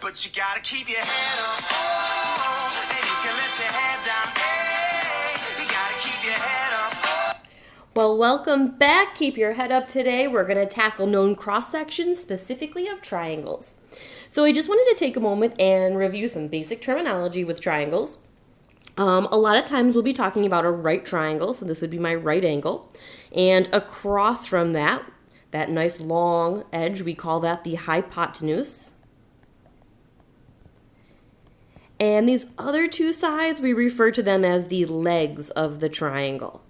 but you gotta keep your head up. Oh, and you can let your head down. Hey, you gotta keep your head up. Well, welcome back. Keep your head up today. We're going to tackle known cross sections, specifically of triangles. So I just wanted to take a moment and review some basic terminology with triangles. A lot of times we'll be talking about a right triangle, so this would be my right angle. And across from that nice long edge, we call that the hypotenuse. And these other two sides, we refer to them as the legs of the triangle.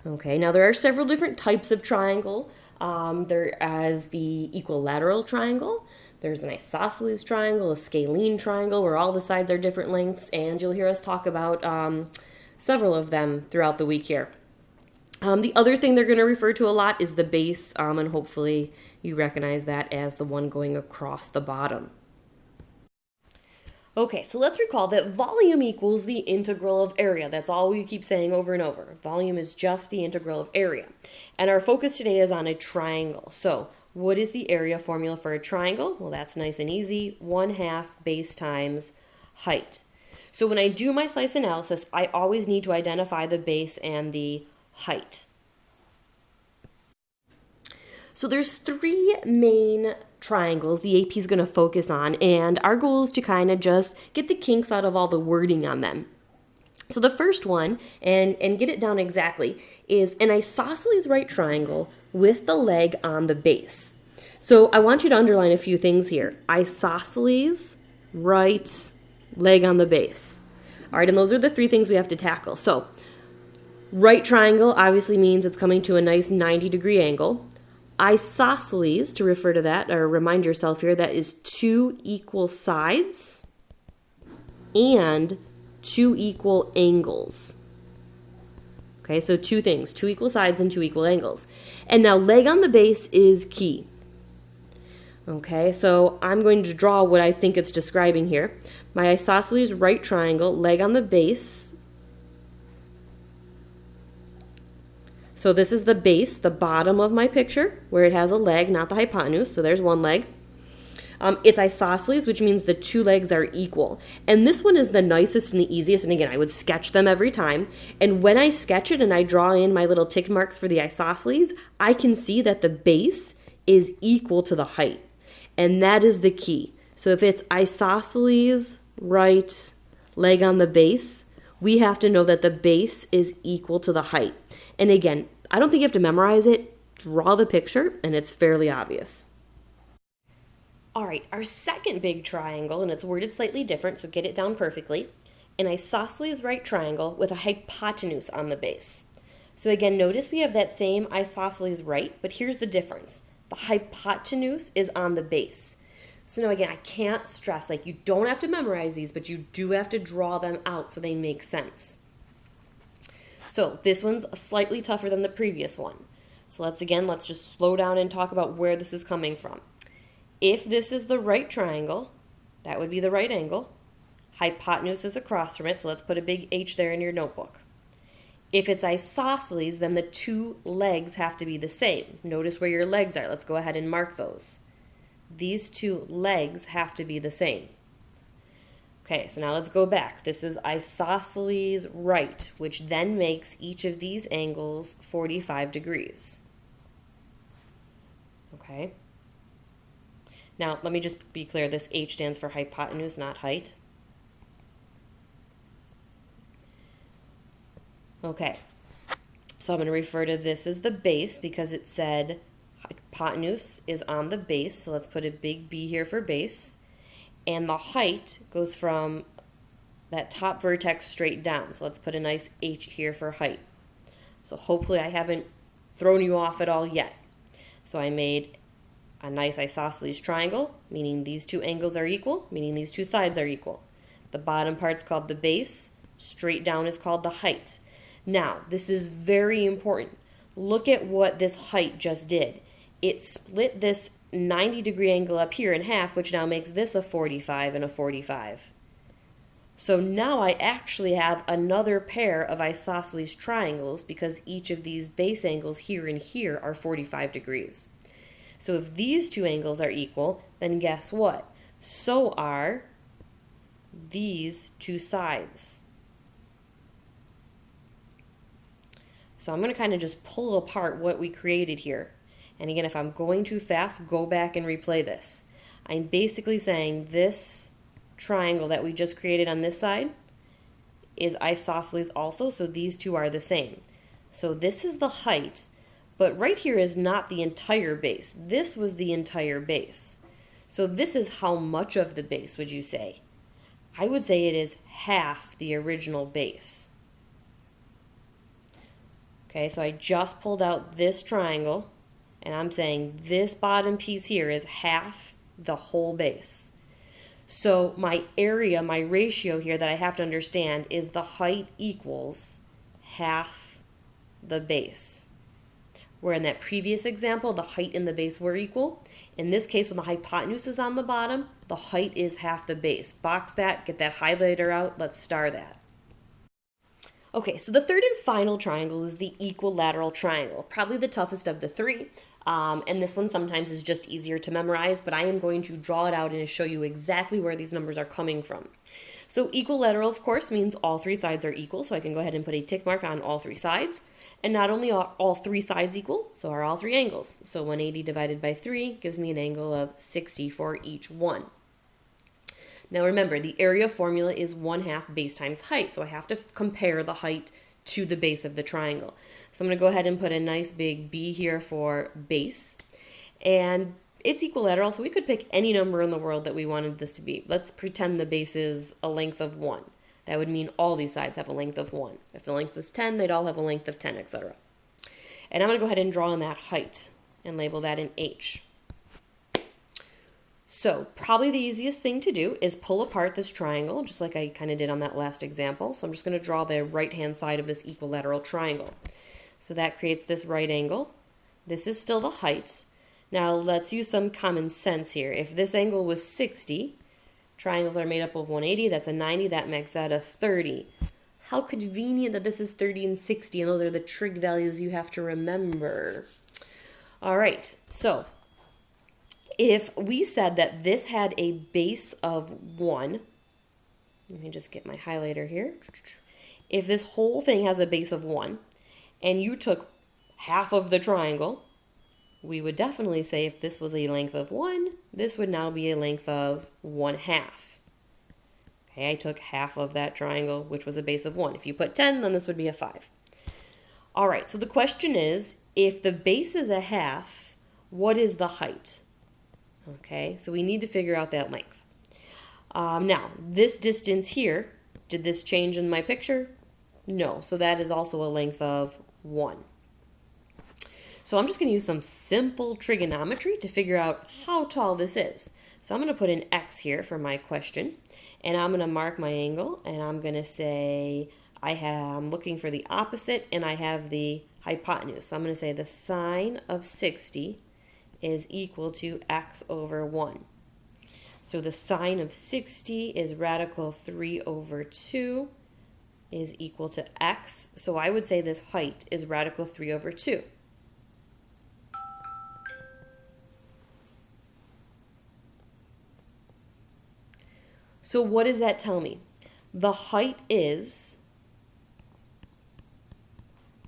Okay, now there are several different types of triangle. There is the equilateral triangle. There's an isosceles triangle, a scalene triangle, where all the sides are different lengths, and you'll hear us talk about several of them throughout the week here. The other thing they're going to refer to a lot is the base, and hopefully you recognize that as the one going across the bottom. Okay, so let's recall that volume equals the integral of area. That's all we keep saying over and over. Volume is just the integral of area. And our focus today is on a triangle. So what is the area formula for a triangle? Well, that's nice and easy. 1/2 base times height. So when I do my slice analysis, I always need to identify the base and the height. So there's three main triangles the AP is going to focus on, and our goal is to kind of just get the kinks out of all the wording on them. So the first one, and get it down exactly, is an isosceles right triangle with the leg on the base. So I want you to underline a few things here. Isosceles, right, leg on the base. All right, and those are the three things we have to tackle. So right triangle obviously means it's coming to a nice 90-degree angle. Isosceles, to refer to that, or remind yourself here, that is two equal sides and two equal angles. Okay, so two things, two equal sides and two equal angles. And now leg on the base is key. Okay, so I'm going to draw what I think it's describing here. My isosceles right triangle, leg on the base. So this is the base, the bottom of my picture, where it has a leg, not the hypotenuse. So there's one leg. It's isosceles, which means the two legs are equal. And this one is the nicest and the easiest. And again, I would sketch them every time. And when I sketch it and I draw in my little tick marks for the isosceles, I can see that the base is equal to the height. And that is the key. So if it's isosceles, right, leg on the base, we have to know that the base is equal to the height. And again, I don't think you have to memorize it. Draw the picture, and it's fairly obvious. All right, our second big triangle, and it's worded slightly different, so get it down perfectly. An isosceles right triangle with a hypotenuse on the base. So again, notice we have that same isosceles right, but here's the difference. The hypotenuse is on the base. So now again, I can't stress, like, you don't have to memorize these, but you do have to draw them out so they make sense. So this one's slightly tougher than the previous one. So let's just slow down and talk about where this is coming from. If this is the right triangle, that would be the right angle. Hypotenuse is across from it, so let's put a big H there in your notebook. If it's isosceles, then the two legs have to be the same. Notice where your legs are. Let's go ahead and mark those. These two legs have to be the same. Okay, so now let's go back. This is isosceles right, which then makes each of these angles 45 degrees. Okay. Now, let me just be clear. This H stands for hypotenuse, not height. Okay. So I'm going to refer to this as the base because it said hypotenuse is on the base. So let's put a big B here for base. And the height goes from that top vertex straight down. So let's put a nice H here for height. So hopefully I haven't thrown you off at all yet. So I made a nice isosceles triangle, meaning these two angles are equal, meaning these two sides are equal. The bottom part's called the base. Straight down is called the height. Now, this is very important. Look at what this height just did. It split this 90-degree angle up here in half, which now makes this a 45 and a 45. So now I actually have another pair of isosceles triangles because each of these base angles here and here are 45 degrees. So if these two angles are equal, then guess what? So are these two sides. So I'm going to kind of just pull apart what we created here. And again, if I'm going too fast, go back and replay this. I'm basically saying this triangle that we just created on this side is isosceles also, so these two are the same. So this is the height, but right here is not the entire base. This was the entire base. So this is how much of the base would you say? I would say it is half the original base. Okay, so I just pulled out this triangle, and I'm saying this bottom piece here is half the whole base. So my area, my ratio here that I have to understand is the height equals half the base. Where in that previous example, the height and the base were equal. In this case, when the hypotenuse is on the bottom, the height is half the base. Box that, get that highlighter out, let's star that. Okay, so the third and final triangle is the equilateral triangle, probably the toughest of the three. And this one sometimes is just easier to memorize, but I am going to draw it out and show you exactly where these numbers are coming from. So equilateral, of course, means all three sides are equal, so I can go ahead and put a tick mark on all three sides. And not only are all three sides equal, so are all three angles. So 180 divided by 3 gives me an angle of 60 for each one. Now remember, the area formula is 1/2 base times height, so I have to compare the height to the base of the triangle. So I'm going to go ahead and put a nice big B here for base. And it's equilateral, so we could pick any number in the world that we wanted this to be. Let's pretend the base is a length of 1. That would mean all these sides have a length of 1. If the length was 10, they'd all have a length of 10, etc. And I'm going to go ahead and draw in that height and label that in H. So probably the easiest thing to do is pull apart this triangle, just like I kind of did on that last example. So I'm just going to draw the right-hand side of this equilateral triangle. So that creates this right angle. This is still the height. Now let's use some common sense here. If this angle was 60, triangles are made up of 180, that's a 90, that makes that a 30. How convenient that this is 30 and 60, and those are the trig values you have to remember. All right, so if we said that this had a base of 1, let me just get my highlighter here. If this whole thing has a base of 1, and you took half of the triangle, we would definitely say if this was a length of 1, this would now be a length of 1/2. Okay, I took half of that triangle, which was a base of 1. If you put 10, then this would be a 5. All right, so the question is, if the base is a half, what is the height? Okay, so we need to figure out that length. Now, this distance here, did this change in my picture? No, so that is also a length of 1. So I'm just going to use some simple trigonometry to figure out how tall this is. So I'm going to put an X here for my question, and I'm going to mark my angle, and I'm going to say I'm looking for the opposite, and I have the hypotenuse. So I'm going to say the sine of 60 is equal to X over 1. So the sine of 60 is radical 3 over 2 is equal to X. So I would say this height is radical 3 over 2. So what does that tell me? The height is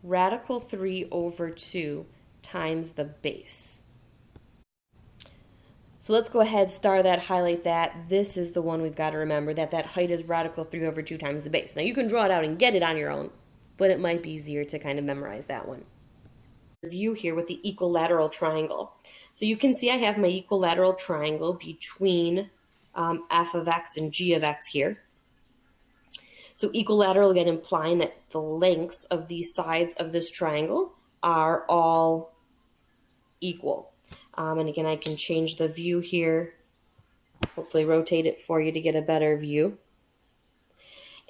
radical 3 over 2 times the base. So let's go ahead, star that, highlight that. This is the one we've got to remember, that height is radical 3 over 2 times the base. Now you can draw it out and get it on your own, but it might be easier to kind of memorize that one. View here with the equilateral triangle. So you can see I have my equilateral triangle between f of x and g of x here. So equilateral, again, implying that the lengths of these sides of this triangle are all equal. And again, I can change the view here, hopefully rotate it for you to get a better view.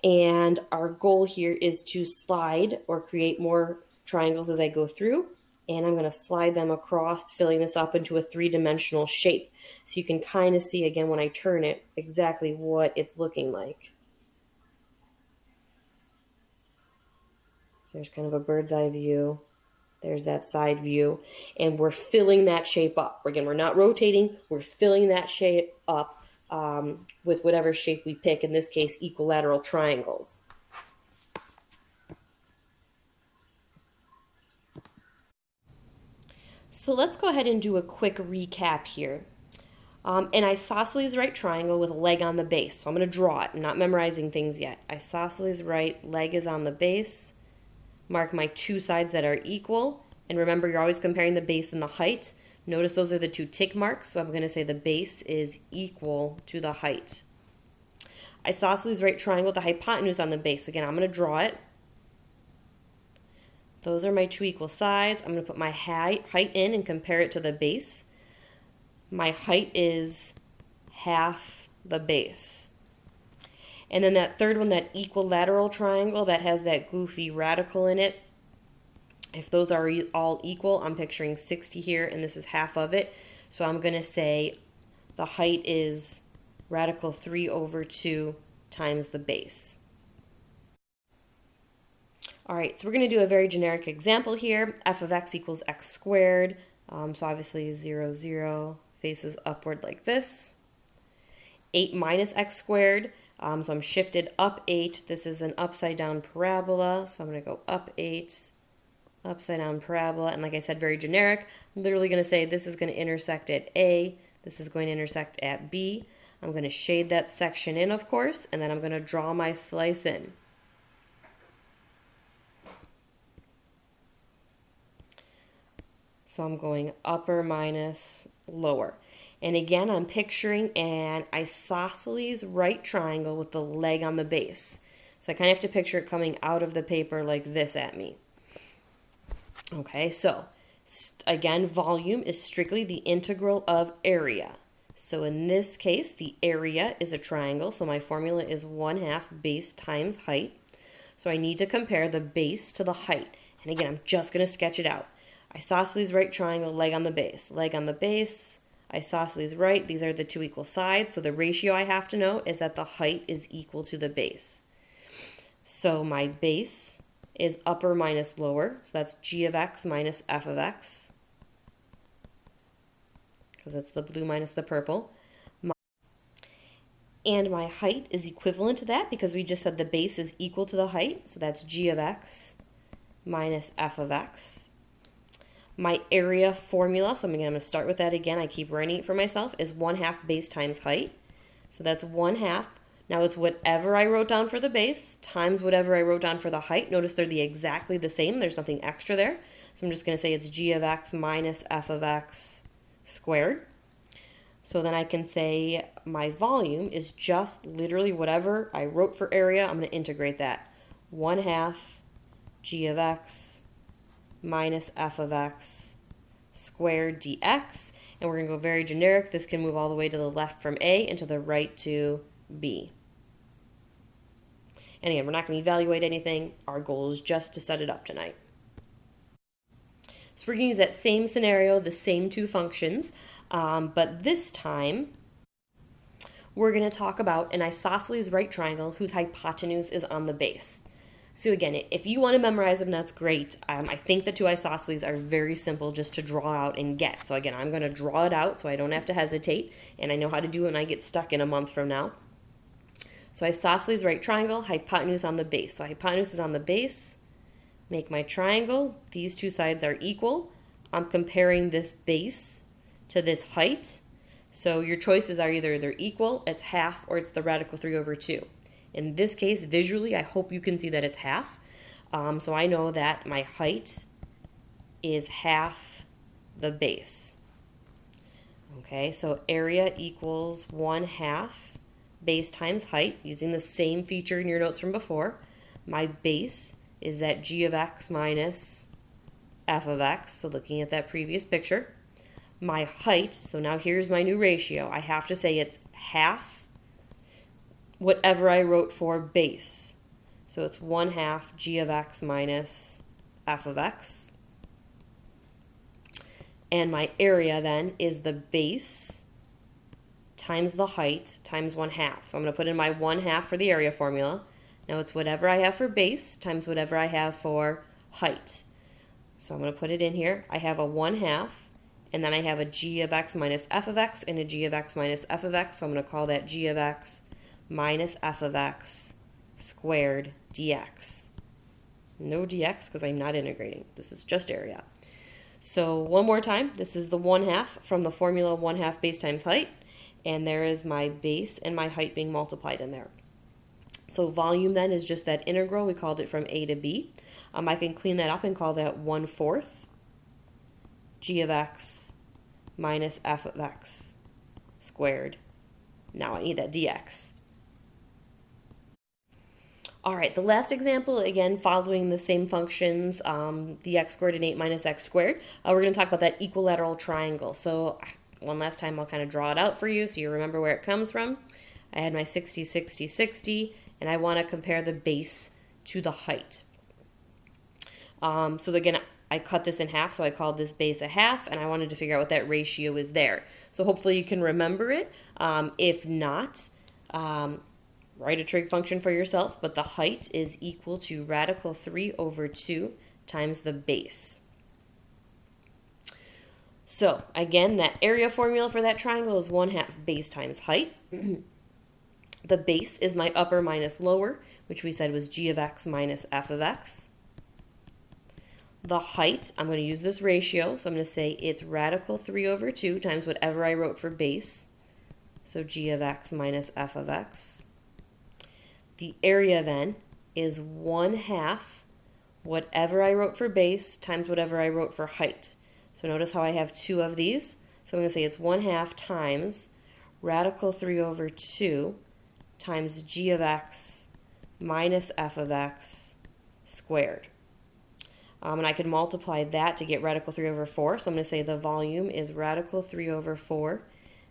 And our goal here is to slide or create more triangles as I go through. And I'm going to slide them across, filling this up into a 3-dimensional shape. So you can kind of see, again, when I turn it, exactly what it's looking like. So there's kind of a bird's eye view. There's that side view. And we're filling that shape up. Again, we're not rotating. We're filling that shape up with whatever shape we pick, in this case, equilateral triangles. So let's go ahead and do a quick recap here. An isosceles right triangle with a leg on the base. So I'm going to draw it. I'm not memorizing things yet. Isosceles right, leg is on the base. Mark my two sides that are equal. And remember, you're always comparing the base and the height. Notice those are the two tick marks. So I'm going to say the base is equal to the height. Isosceles right triangle with the hypotenuse on the base. Again, I'm going to draw it. Those are my two equal sides. I'm going to put my height in and compare it to the base. My height is half the base. And then that third one, that equilateral triangle that has that goofy radical in it, if those are all equal, I'm picturing 60 here, and this is half of it. So I'm going to say the height is radical 3/2 times the base. All right, so we're going to do a very generic example here. F of x equals x squared. So obviously 0, 0 faces upward like this. 8 minus x squared. So I'm shifted up 8. This is an upside down parabola. So I'm going to go up 8, upside down parabola. And like I said, very generic. I'm literally going to say this is going to intersect at A. This is going to intersect at B. I'm going to shade that section in, of course, and then I'm going to draw my slice in. So I'm going upper minus lower. And again, I'm picturing an isosceles right triangle with the leg on the base. So I kind of have to picture it coming out of the paper like this at me. Okay, so again, volume is strictly the integral of area. So in this case, the area is a triangle. So my formula is 1/2 base times height. So I need to compare the base to the height. And again, I'm just going to sketch it out. Isosceles right triangle, leg on the base. Leg on the base, isosceles right. These are the two equal sides. So the ratio I have to know is that the height is equal to the base. So my base is upper minus lower. So that's g of x minus f of x. Because it's the blue minus the purple. And my height is equivalent to that because we just said the base is equal to the height. So that's g of x minus f of x. My area formula, so I'm going to start with that again. I keep writing it for myself, is 1/2 base times height. So that's 1/2. Now it's whatever I wrote down for the base times whatever I wrote down for the height. Notice they're exactly the same. There's nothing extra there. So I'm just going to say it's g of x minus f of x squared. So then I can say my volume is just literally whatever I wrote for area. I'm going to integrate that. 1/2 g of x minus f of x squared dx. And we're going to go very generic. This can move all the way to the left from A and to the right to B. And again, we're not going to evaluate anything. Our goal is just to set it up tonight. So we're going to use that same scenario, the same two functions, but this time we're going to talk about an isosceles right triangle whose hypotenuse is on the base. So again, if you want to memorize them, that's great. I think the two isosceles are very simple just to draw out and get. So again, I'm going to draw it out so I don't have to hesitate, and I know how to do it when I get stuck in a month from now. So isosceles right triangle, hypotenuse on the base. So hypotenuse is on the base. Make my triangle. These two sides are equal. I'm comparing this base to this height. So your choices are either they're equal, it's half, or it's the radical 3/2. In this case, visually, I hope you can see that it's half. So I know that my height is half the base. Okay, so area equals 1/2 base times height, using the same feature in your notes from before. My base is that g of x minus f of x, so looking at that previous picture. My height, so now here's my new ratio. I have to say it's half whatever I wrote for base. So it's 1/2 g of x minus f of x. And my area then is the base times the height times 1/2. So I'm going to put in my 1/2 for the area formula. Now it's whatever I have for base times whatever I have for height. So I'm going to put it in here. I have a 1/2, and then I have a g of x minus f of x and a g of x minus f of x, so I'm going to call that g of x minus f of x squared dx. No dx because I'm not integrating. This is just area. So one more time, this is the 1/2 from the formula 1/2 base times height, and there is my base and my height being multiplied in there. So volume then is just that integral. We called it from a to b. I can clean that up and call that 1/4 g of x minus f of x squared. Now I need that dx. All right, the last example, again, following the same functions, the x squared and 8 minus x squared, we're going to talk about that equilateral triangle. So one last time, I'll kind of draw it out for you so you remember where it comes from. I had my 60, 60, 60, and I want to compare the base to the height. So again, I cut this in half, so I called this base a half, and I wanted to figure out what that ratio is there. So hopefully you can remember it. If not, write a trig function for yourself, but the height is equal to radical 3 over 2 times the base. So again, that area formula for that triangle is 1/2 base times height. The base is my upper minus lower, which we said was g of x minus f of x. The height, I'm going to use this ratio, so I'm going to say it's radical 3 over 2 times whatever I wrote for base, so g of x minus f of x. The area then is 1/2 whatever I wrote for base times whatever I wrote for height. So notice how I have two of these. So I'm going to say it's 1/2 times radical 3 over 2 times g of x minus f of x squared. And I can multiply that to get radical 3 over 4. So I'm going to say the volume is radical 3 over 4,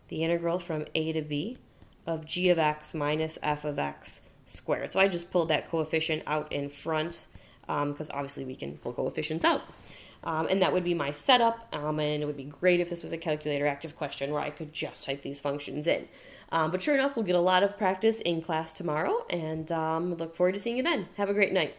the integral from a to b of g of x minus f of x squared. So I just pulled that coefficient out in front because obviously we can pull coefficients out. And that would be my setup, and it would be great if this was a calculator active question where I could just type these functions in. But sure enough, we'll get a lot of practice in class tomorrow, and look forward to seeing you then. Have a great night.